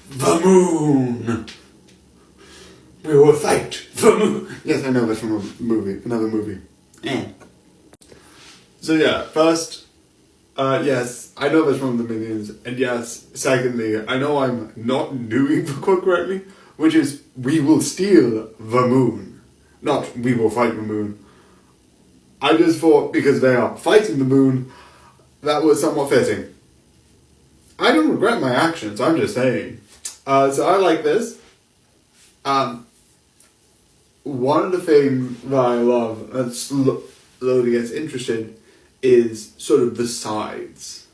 the moon. We will fight the moon. Yes, I know that's from another movie. So yeah, first, yes, I know that's from the Minions, and yes, secondly, I know I'm not doing the quote correctly, which is, we will steal the moon, not we will fight the moon. I just thought, because they are fighting the moon, that was somewhat fitting. I don't regret my actions, I'm just saying. So I like this. One of the things that I love, and slowly gets interested, is sort of the sides.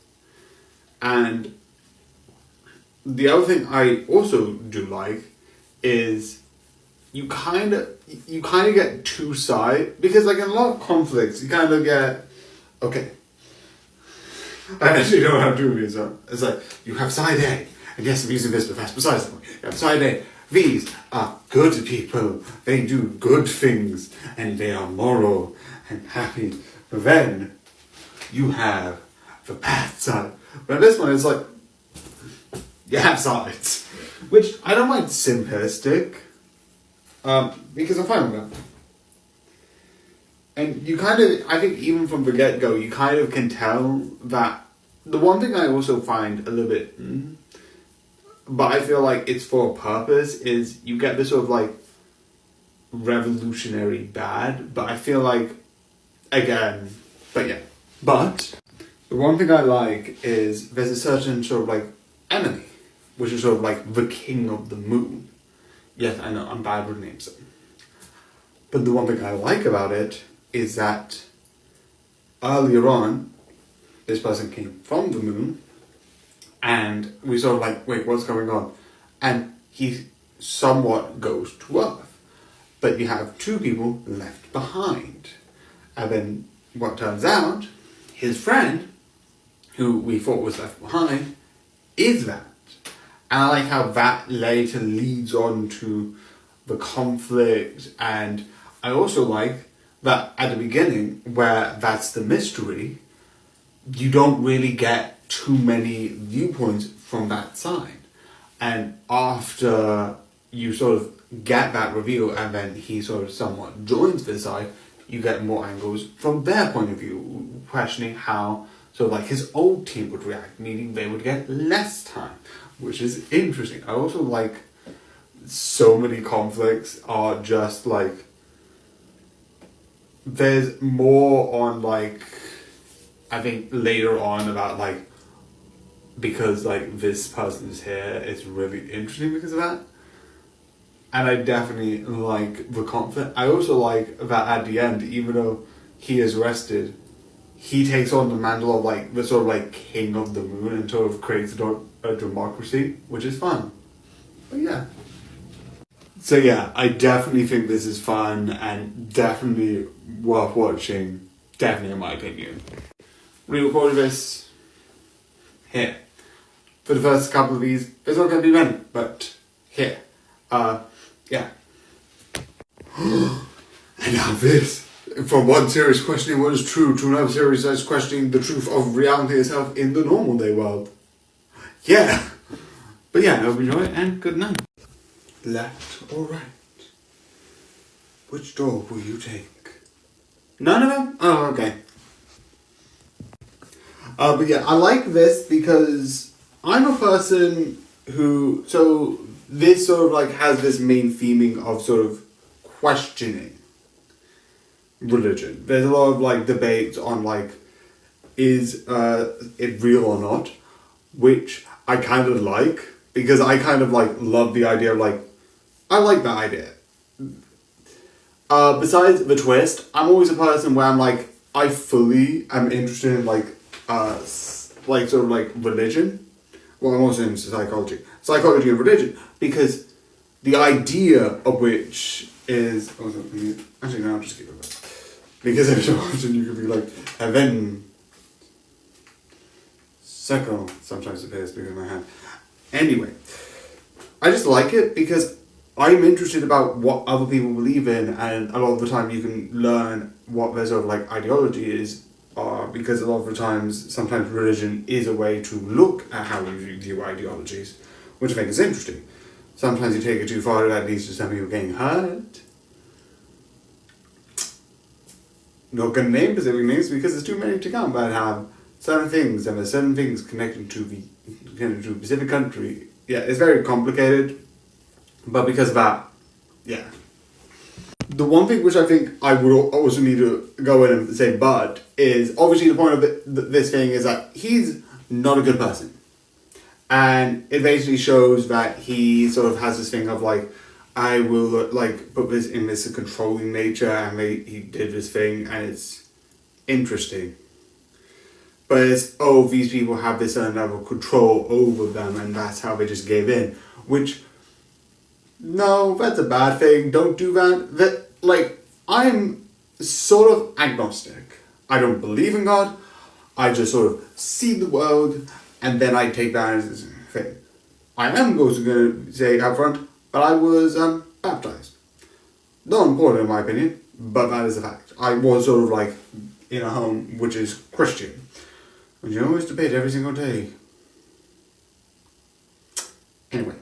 And the other thing I also do like is you kind of get two sides, because like in a lot of conflicts you kind of get, okay, I actually know how to do it, so it's like you have side A, and yes, I'm using this, but that's besides the point. You have side A. These are good people. They do good things, and they are moral and happy. But then you have the bad side. But this one is like, you have sides, which I don't mind simplistic, because I'm fine with that. And you kind of, I think even from the get-go, you kind of can tell that. The one thing I also find a little bit, but I feel like it's for a purpose, is you get this sort of like revolutionary bad, but I feel like, again, but yeah. But the one thing I like is there's a certain sort of like enemy, which is sort of like the king of the moon. Yes, I know, I'm bad with names. But the one thing I like about it is that earlier on, this person came from the moon, and we sort of like, wait, what's going on? And he somewhat goes to Earth. But you have two people left behind. And then what turns out, his friend, who we thought was left behind, is that. And I like how that later leads on to the conflict. And I also like that at the beginning, where that's the mystery, you don't really get too many viewpoints from that side. And after you sort of get that reveal, and then he sort of somewhat joins this side, you get more angles from their point of view, questioning how sort of like his old team would react, meaning they would get less time, which is interesting. I also like so many conflicts are just like, there's more on like, I think later on about like, because like this person is here, it's really interesting because of that. And I definitely like the conflict. I also like that at the end, even though he is arrested, he takes on the mantle of like the sort of like king of the moon and sort of creates a democracy, which is fun. But yeah. So yeah, I definitely think this is fun and definitely worth watching. Definitely in my opinion. Re-recorded this here. For the first couple of these, there's not going to be many, but here. Yeah. And now this. From one series questioning what is true to another series that's questioning the truth of reality itself in the normal day world. Yeah. But yeah, I hope you enjoy it and good night. Left or right? Which door will you take? None of them? Oh, okay. But yeah, I like this because I'm a person who, so this sort of like has this main theming of sort of questioning religion. There's a lot of like debates on like, is it real or not? Which I kind of like, because I kind of like love the idea of like, I like that idea. Besides the twist, I'm always a person where I'm like, I fully am interested in like sort of like religion. Well, I'm also into psychology and religion, because the idea of which is, actually no, I'll just keep it back. Because every so often you could be like, and then second sometimes appears because of my hand. Anyway, I just like it because I'm interested about what other people believe in, and a lot of the time you can learn what their sort of like ideology is, because a lot of the times, sometimes religion is a way to look at how we view ideologies, which I think is interesting. Sometimes you take it too far, that leads to some people getting hurt. Not gonna name specific names because there's too many to count, but have certain things, and there's certain things connected to a specific country. Yeah, it's very complicated, but because of that, yeah. The one thing which I think I would also need to go in and say, but, is obviously the point of this thing is that he's not a good person. And it basically shows that he sort of has this thing of like, I will like put this in this controlling nature, and he did this thing, and it's interesting. But it's, oh, these people have this certain level of control over them, and that's how they just gave in. Which, no, that's a bad thing. Don't do that. Like, I'm sort of agnostic. I don't believe in God. I just sort of see the world, and then I take that as a thing. I am also going to say up front, but I was baptized. Not important in my opinion, but that is a fact. I was sort of like in a home which is Christian. And you always debate every single day. Anyway.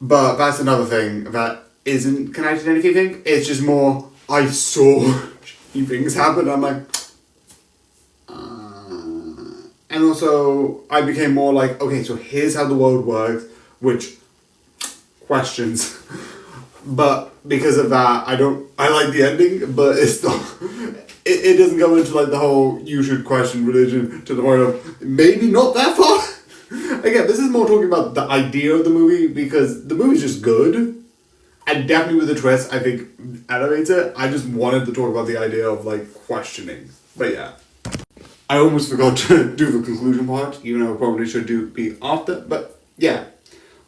But that's another thing that isn't connected to anything. It's just more, I saw things happen. I'm like, and also I became more like, okay, so here's how the world works, which questions. But because of that, I like the ending, but it's not, it doesn't go into like the whole you should question religion to the point of maybe not that far. Again, this is more talking about the idea of the movie, because the movie's just good. And definitely with the twist, I think elevates it. I just wanted to talk about the idea of like questioning. But yeah. I almost forgot to do the conclusion part, even though I probably should be after. But yeah.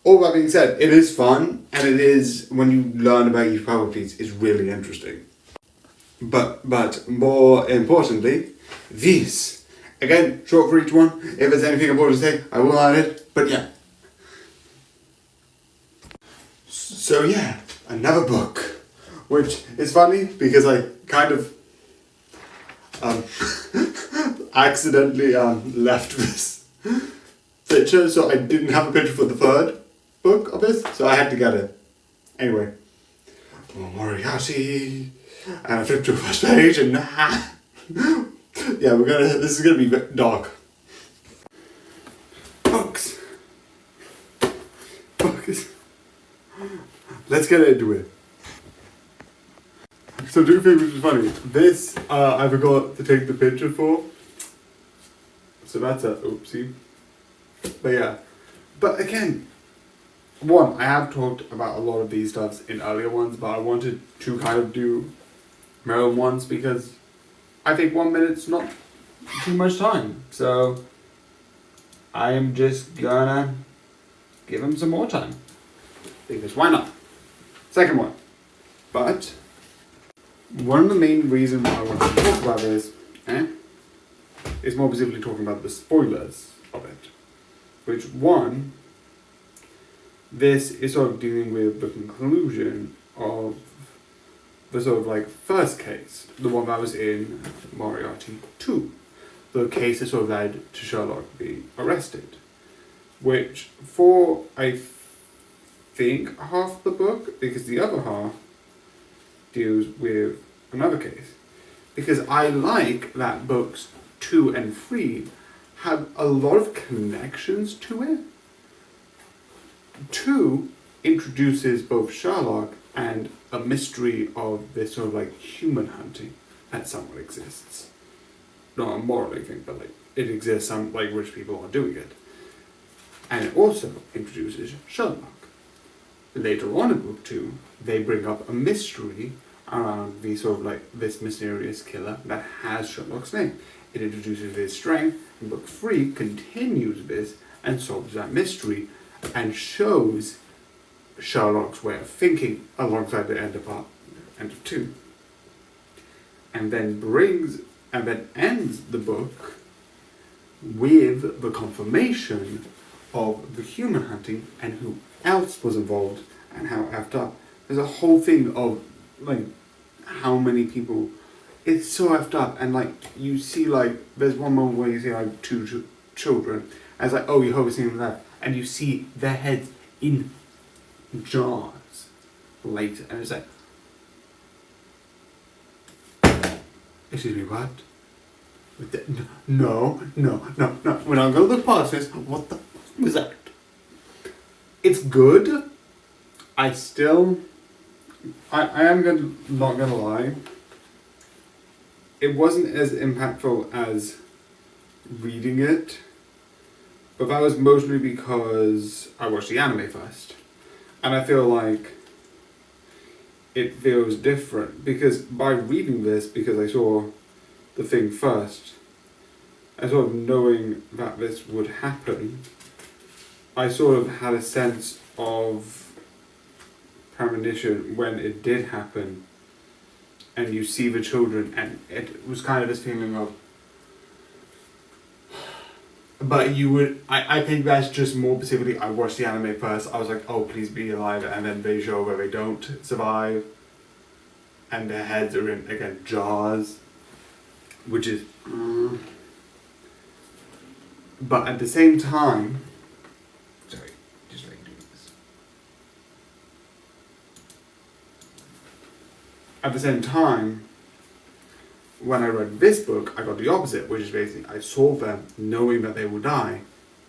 All that being said, it is fun, and it is, when you learn about each power piece, it's really interesting. But more importantly, this. Again, short for each one. If there's anything important to say, I will add it. But yeah. So yeah, another book. Which is funny because I kind of accidentally left this picture, so I didn't have a picture for the third book of this, so I had to get it. Anyway. Moriarty. And I flipped to the first page and yeah, this is gonna be dark. Books. Let's get into it. So two things which is funny. This, I forgot to take the picture for. So that's a oopsie. But yeah. But again, one, I have talked about a lot of these stuffs in earlier ones, but I wanted to kind of do my own ones because I think 1 minute's not too much time. So I am just gonna give him some more time. Because why not? Second one. But one of the main reasons why I want to talk about this is more specifically talking about the spoilers of it. Which, one, this is sort of dealing with the conclusion of the sort of like first case, the one that was in Moriarty 2. The case that sort of led to Sherlock being arrested. Which, for I think half the book, because the other half deals with another case. Because I like that books 2 and 3 have a lot of connections to it. 2 introduces both Sherlock and a mystery of this sort of like human hunting that somewhat exists. Not a moral thing, but like it exists, some like rich people are doing it. And it also introduces Sherlock. Later on in book 2, they bring up a mystery around the sort of like this mysterious killer that has Sherlock's name. It introduces his strength, and book 3 continues this and solves that mystery and shows Sherlock's way of thinking alongside the end of 2. And then ends the book with the confirmation of the human hunting and who else was involved and how effed up. There's a whole thing of like how many people, it's so effed up, and like you see like there's one moment where you see like 2 children And it's like, oh, you hope it's seeing left. And you see their heads in jars later. And it's like, excuse me, what? No. When I go to the process, what the fuck was that? It's good. I am not gonna lie. It wasn't as impactful as reading it, but that was mostly because I watched the anime first. And I feel like it feels different because by reading this, because I saw the thing first, and sort of knowing that this would happen, I sort of had a sense of premonition when it did happen, and you see the children, and it was kind of this feeling of, but you would, I think that's just more specifically, I watched the anime first, I was like, oh, please be alive, and then they show where they don't survive, and their heads are in, again, jars, which is, but at the same time, sorry, just like doing this. At the same time, when I read this book, I got the opposite, which is basically I saw them knowing that they will die,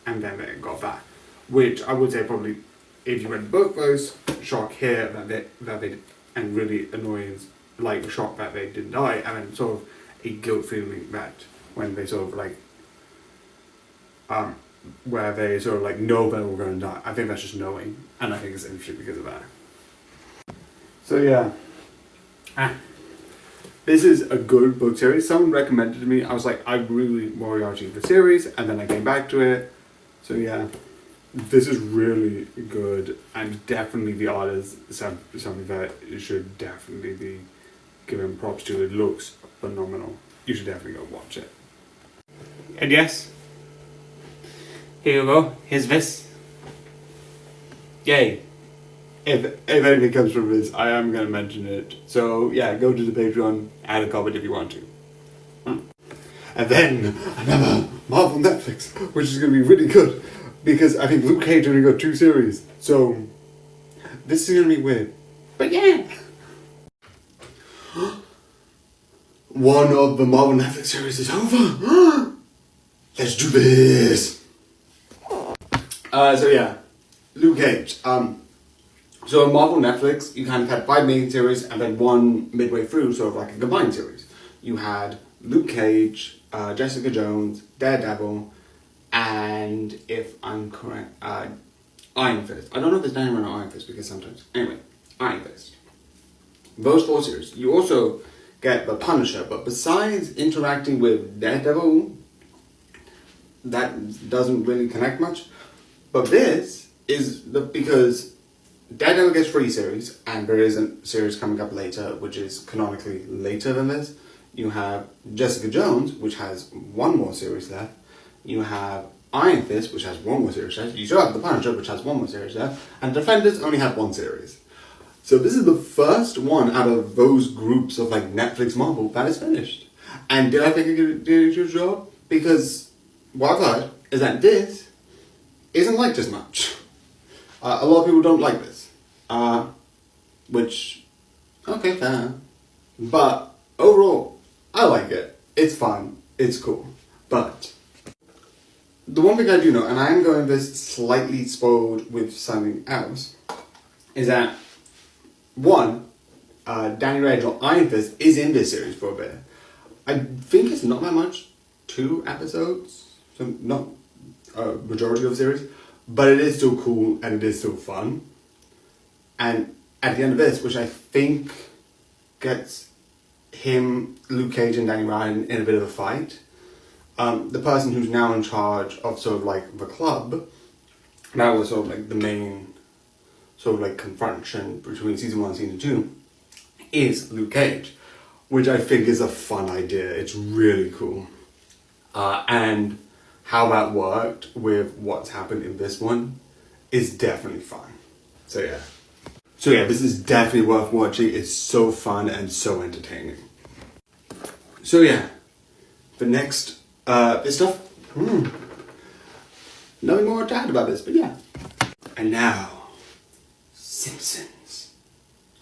and then they got back. Which I would say probably, if you read the book first, shock here that they and really annoyance, like shock that they didn't die, and then sort of a guilt feeling that when they sort of like, where they sort of like know that we're going to die. I think that's just knowing, and I think it's interesting because of that. So yeah. This is a good book series. Someone recommended it to me. I was like, I really Moriarty the series, and then I came back to it. So yeah, this is really good, and definitely the art is something that should definitely be given props to. It looks phenomenal. You should definitely go watch it. And yes, here you go. Here's this. Yay. If anything comes from this, I am going to mention it. So yeah, go to the Patreon, add a comment if you want to. And then another Marvel Netflix, which is going to be really good, because I think Luke Cage only got 2 series. So this is going to be weird. But yeah. One of the Marvel Netflix series is over. Let's do this. So yeah, Luke Cage. So on Marvel Netflix, you kind of had 5 main series and then 1 midway through, sort of like a combined series. You had Luke Cage, Jessica Jones, Daredevil, and if I'm correct, Iron Fist. I don't know if there's anyone on Iron Fist because sometimes. Anyway, Iron Fist. Those 4 series. You also get the Punisher, but besides interacting with Daredevil, that doesn't really connect much. But this is because Daredevil gets 3 series, and there is a series coming up later, which is canonically later than this. You have Jessica Jones, which has 1 more series left. You have Iron Fist, which has 1 more series left. You still have The Punisher, which has 1 more series left. And Defenders only have 1 series. So this is the first one out of those groups of like Netflix Marvel that is finished. And did I think it did a good job? Because what I've heard is that this isn't liked as much. A lot of people don't like this. Which, okay, fair. But overall, I like it. It's fun. It's cool. But the one thing I do know, and I am going this slightly spoiled with something else, is that 1, Danny Rage or Iron Fist is in this series for a bit. I think it's not that much, 2 episodes, so not a majority of the series, but it is still cool and it is still fun. And at the end of this, which I think gets him, Luke Cage and Danny Ryan in a bit of a fight, the person who's now in charge of sort of like the club, that was sort of like the main sort of like confrontation between season 1 and season 2, is Luke Cage, which I think is a fun idea. It's really cool. And how that worked with what's happened in this one is definitely fun. So yeah, this is definitely worth watching. It's so fun and so entertaining. So yeah, the next, this stuff, nothing more to add about this, but yeah. And now, Simpsons.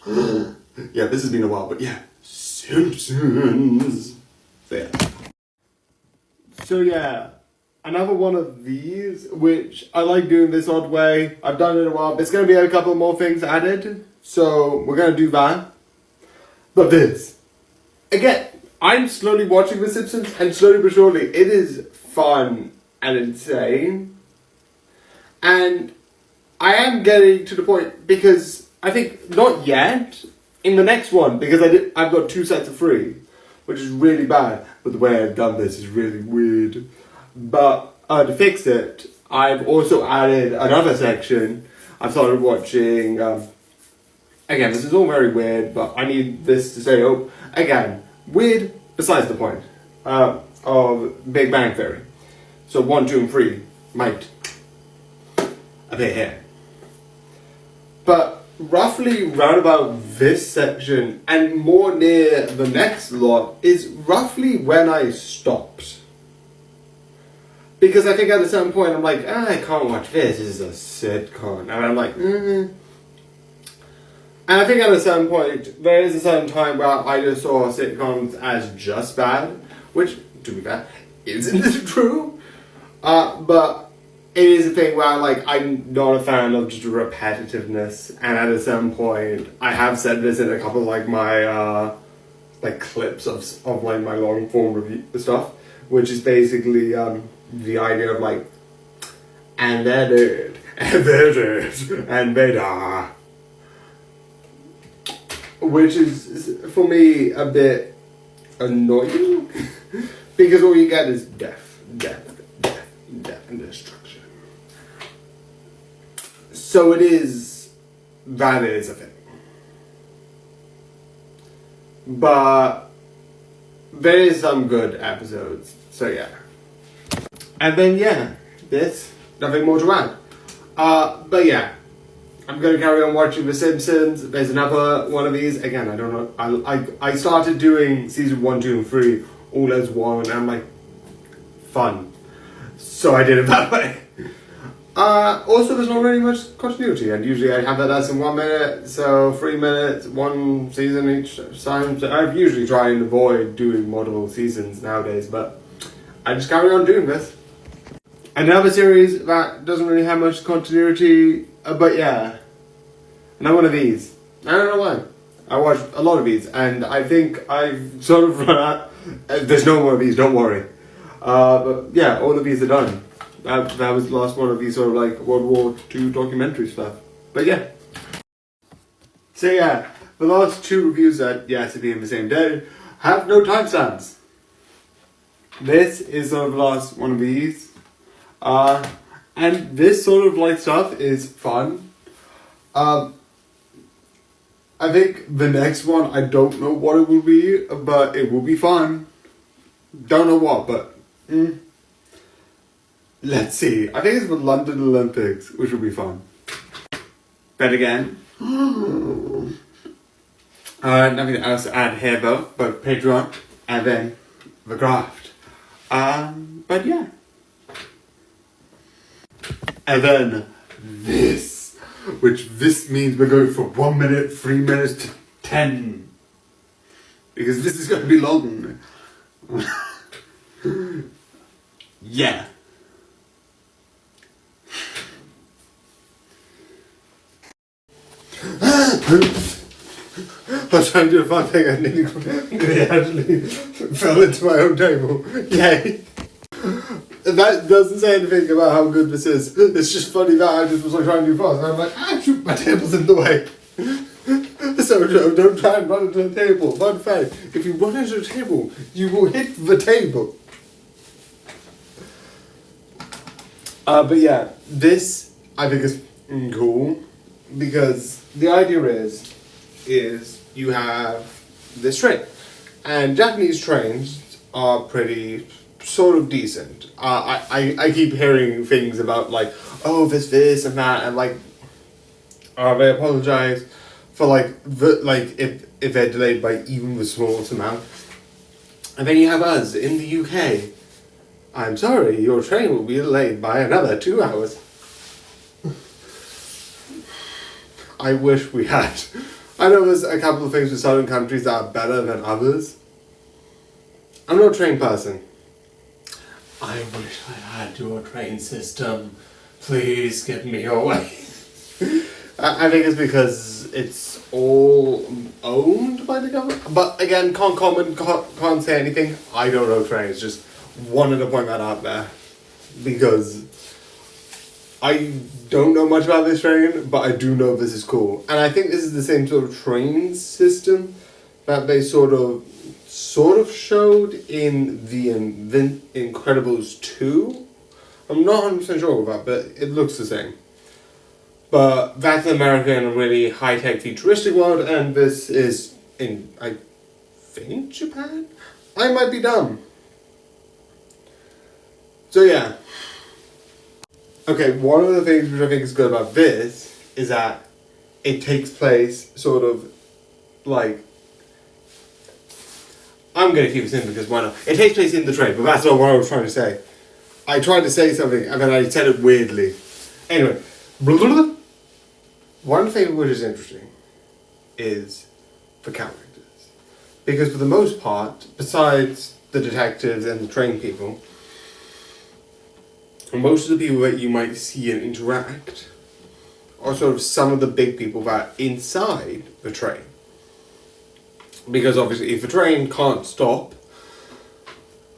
Yeah, this has been a while, but yeah, Simpsons. So yeah, another one of these, which I like doing this odd way. I've done it in a while. There's going to be a couple more things added, so we're going to do that. But this, again, I'm slowly watching The Simpsons, and slowly but surely, it is fun and insane. And I am getting to the point, because I think, not yet, in the next one, because I've got 2 sets of 3, which is really bad, but the way I've done this is really weird. But to fix it, I've also added another section. I've started watching, again, this is all very weird, but I need this to say, again, weird, besides the point, of Big Bang Theory. So 1, 2, and 3 might appear here. But roughly round about this section, and more near the next lot, is roughly when I stopped. Because I think at a certain point I'm like, I can't watch this is a sitcom. And I'm like, And I think at a certain point, there is a certain time where I just saw sitcoms as just bad, which, to be fair, isn't true. But it is a thing where I'm not a fan of just repetitiveness, and at a certain point, I have said this in a couple of my clips of my long form review stuff, which is basically the idea of and they're dead, and they're dead, and they die, which is for me a bit annoying because all you get is death, and destruction. So that is a thing. But there is some good episodes, so yeah. And then there's nothing more to add. But yeah, I'm gonna carry on watching The Simpsons. There's another one of these. Again, I don't know. I started doing season 1, 2, and 3 all as one, and I'm like, fun. So I did it that way. Also, there's not really much continuity, and usually I have that as in 1 minute, so 3 minutes, 1 season each time. So I've usually tried and avoid doing multiple seasons nowadays, but I just carry on doing this. Another series that doesn't really have much continuity, but yeah, another one of these. I don't know why. I watch a lot of these, and I think I've sort of run out. There's no more of these, don't worry. But yeah, all of these are done. That was the last one of these sort of World War II documentary stuff. But yeah. So yeah, the last 2 reviews that, to be in the same day, have no timestamps. This is sort of the last one of these. And this sort of stuff is fun. I think the next one, I don't know what it will be, but it will be fun. Don't know what, but let's see. I think it's the London Olympics, which will be fun. Bet again. Nothing else to add here though, but Patreon and then the graft. But yeah. And then this, which this means we're going from 1 minute, 3 minutes to 10. Because this is going to be long. Yeah. I was trying to do a fun thing, I nearly actually fell into my own table. Yay. That doesn't say anything about how good this is. It's just funny that I just was trying to do fast. And I'm like, shoot, my table's in the way. So don't try and run into the table. Fun fact, if you run into the table, you will hit the table. But yeah, this I think is cool because the idea is you have this train, and Japanese trains are pretty sort of decent. I keep hearing things about this and that, and they apologize for if they're delayed by even the smallest amount. And then you have us in the UK, I'm sorry, your train will be delayed by another 2 hours. I wish we had. I know there's a couple of things with certain countries that are better than others. I'm not a train person. I wish I had your train system. Please get me away. I think it's because it's all owned by the government. But again, can't comment, can't say anything. I don't know trains, just wanted to point that out there. Because I don't know much about this train, but I do know this is cool. And I think this is the same sort of train system that they sort of showed in the Incredibles 2. I'm not 100% sure about that, but it looks the same. But that's America in a really high-tech futuristic world, and this is in, I think, Japan? I might be dumb. So yeah. Okay, one of the things which I think is good about this is that it takes place sort of like, I'm going to keep this in because why not? It takes place in the train, but that's not what I was trying to say. I tried to say something and then I said it weirdly. Anyway, one thing which is interesting is the characters. Because for the most part, besides the detectives and the train people, most of the people that you might see and interact are sort of some of the big people that are inside the train. Because obviously if a train can't stop,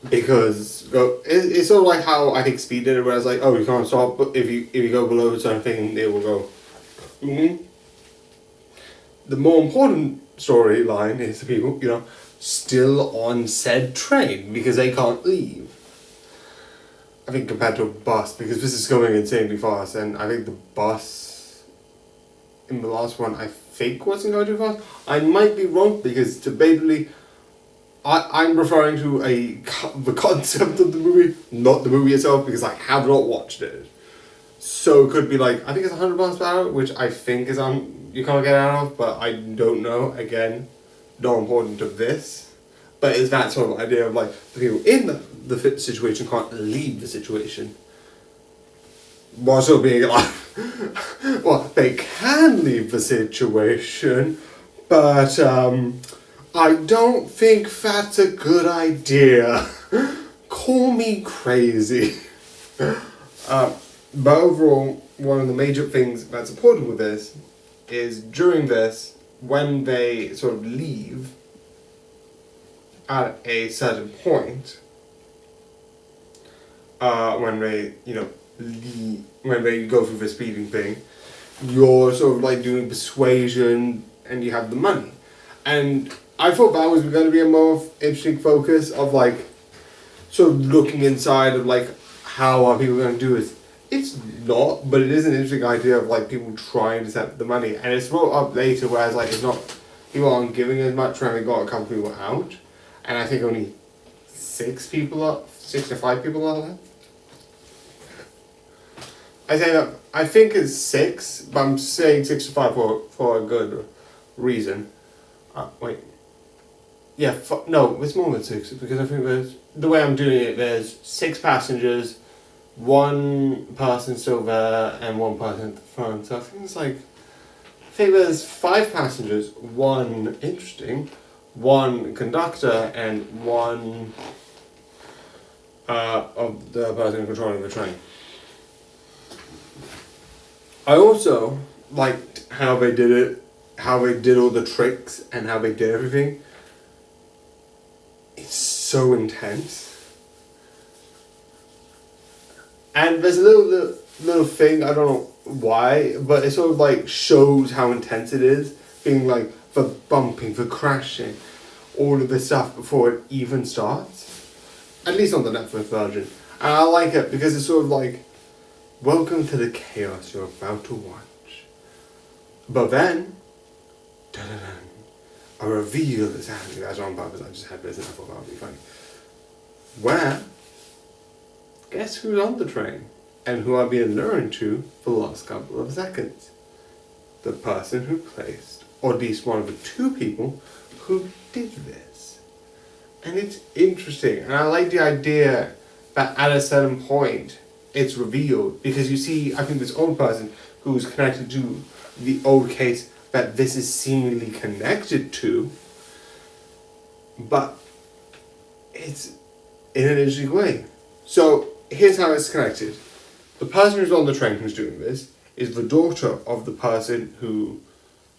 because it's sort of like how I think Speed did it, where it's like, oh, you can't stop, but if you go below a certain thing, it will go. Mm-hmm. The more important storyline is the people, still on said train because they can't leave. I think compared to a bus, because this is going insanely fast, and I think the bus in the last one, I think wasn't going too fast. I might be wrong, because debatably, I'm referring to the concept of the movie, not the movie itself, because I have not watched it. So it could be like, I think it's 100 miles per hour, which I think is you can't get out of, but I don't know. Again, not important to this. But it's that sort of idea of like, the people in the situation can't leave the situation while still being alive. Well, they can leave the situation, but I don't think that's a good idea. Call me crazy. But overall, one of the major things that's important with this is during this, when they sort of leave at a certain point, when they, leave, when they go through the speeding thing, you're sort of like doing persuasion and you have the money. And I thought that was going to be a more interesting focus of like, sort of looking inside of like, how are people going to do this? It's not, but it is an interesting idea of like people trying to set the money. And it's brought up later, whereas like it's not, people aren't giving as much when they got a couple people out. And I think only 6 to 5 people are left. I say that, I think it's 6, but I'm saying 6 to 5 for a good reason. Wait. Yeah, no, it's more than 6, because I think the way I'm doing it, there's 6 passengers, 1 person still there, and 1 person at the front. So I think there's 5 passengers, 1 interesting, 1 conductor, and 1 of the person controlling the train. I also liked how they did it, how they did all the tricks, and how they did everything. It's so intense. And there's a little thing, I don't know why, but it sort of like shows how intense it is, being like the bumping, the crashing, all of this stuff before it even starts. At least on the Netflix version. And I like it because it's sort of like, welcome to the chaos you're about to watch. But then, a reveal is happening. That's on purpose, I just had this and I thought that would be funny. Where, guess who's on the train? And who I've been luring to for the last couple of seconds? The person who placed, or at least one of the 2 people who did this. And it's interesting, and I like the idea But at a certain point, it's revealed because you see, I think this old person who's connected to the old case that this is seemingly connected to, but it's in an interesting way. So here's how it's connected. The person who's on the train who's doing this is the daughter of the person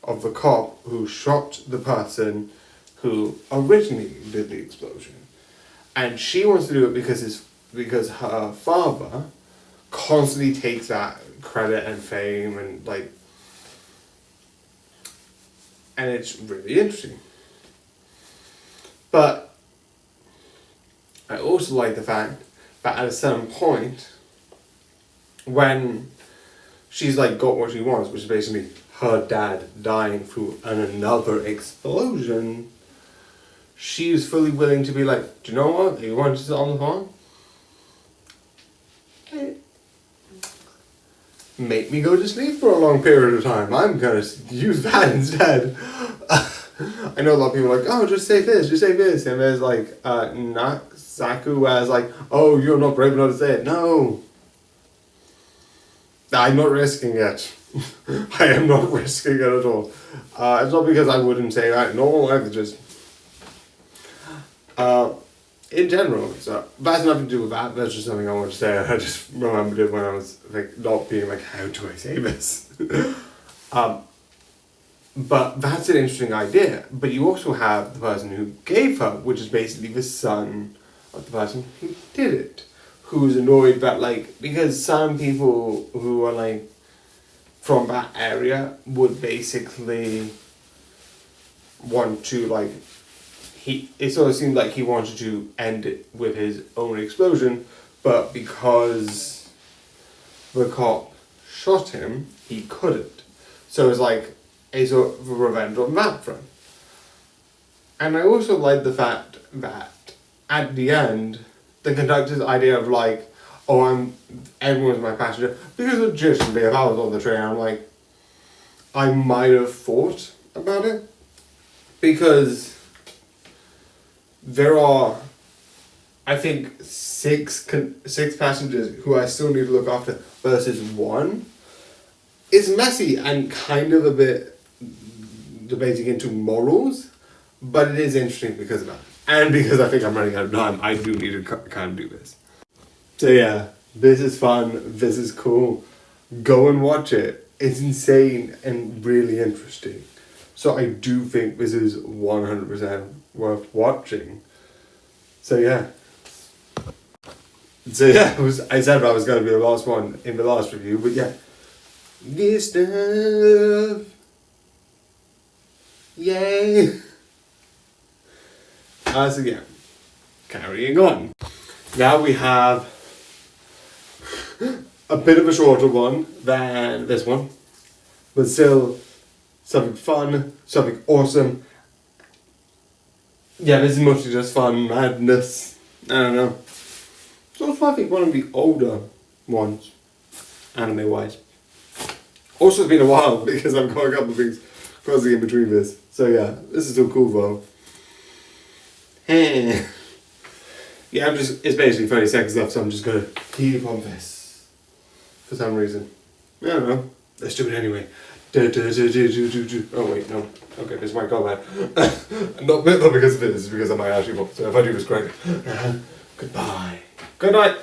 of the cop who shot the person who originally did the explosion. And she wants to do it because her father constantly takes that credit and fame and like, and it's really interesting. But I also like the fact that at a certain point, when she's like got what she wants, which is basically her dad dying through another explosion, she's fully willing to be like, do you know what? You want to sit on the phone? Make me go to sleep for a long period of time. I'm gonna use that instead. I know a lot of people are like, oh, just say this, and there's like Saku as like, oh, you're not brave enough to say it. No, I'm not risking it. I am not risking it at all. It's not because I wouldn't say that in normal languages. In general, so that's nothing to do with that. That's just something I want to say. I just remembered it when I was like not being like, how do I say this? But that's an interesting idea. But you also have the person who gave her, which is basically the son of the person who did it, who's annoyed that like, because some people who are like from that area would basically want to like, it sort of seemed like he wanted to end it with his own explosion, but because the cop shot him, he couldn't. So it's like a sort of revenge on that front. And I also like the fact that at the end, the conductor's idea of like, oh, everyone's my passenger, because legitimately, if I was on the train, I'm like, I might have thought about it, because there are, I think, six passengers who I still need to look after versus one. It's messy and kind of a bit debating into morals, but it is interesting because of that. And because I think I'm running out of time, I do need to kind of do this. So yeah, this is fun, this is cool. Go and watch it. It's insane and really interesting. So I do think this is 100% worth watching. So yeah. I said that was going to be the last one in the last review, but yeah. Good stuff. Yay. So yeah, carrying on. Now we have a bit of a shorter one than this one, but still something fun, something awesome. Yeah, this is mostly just fun, madness. I don't know. It's also, I think, one of the older ones, anime-wise. Also, it's been a while because I've got a couple of things crossing in between this. So yeah, this is still cool though. Yeah, it's basically 30 seconds left, so I'm just gonna keep on this. For some reason. I don't know. Let's do it anyway. Oh wait, no. Okay, this might go bad. Not because of this, it's because I might actually fall. So if I do this correctly. Goodbye. Good night.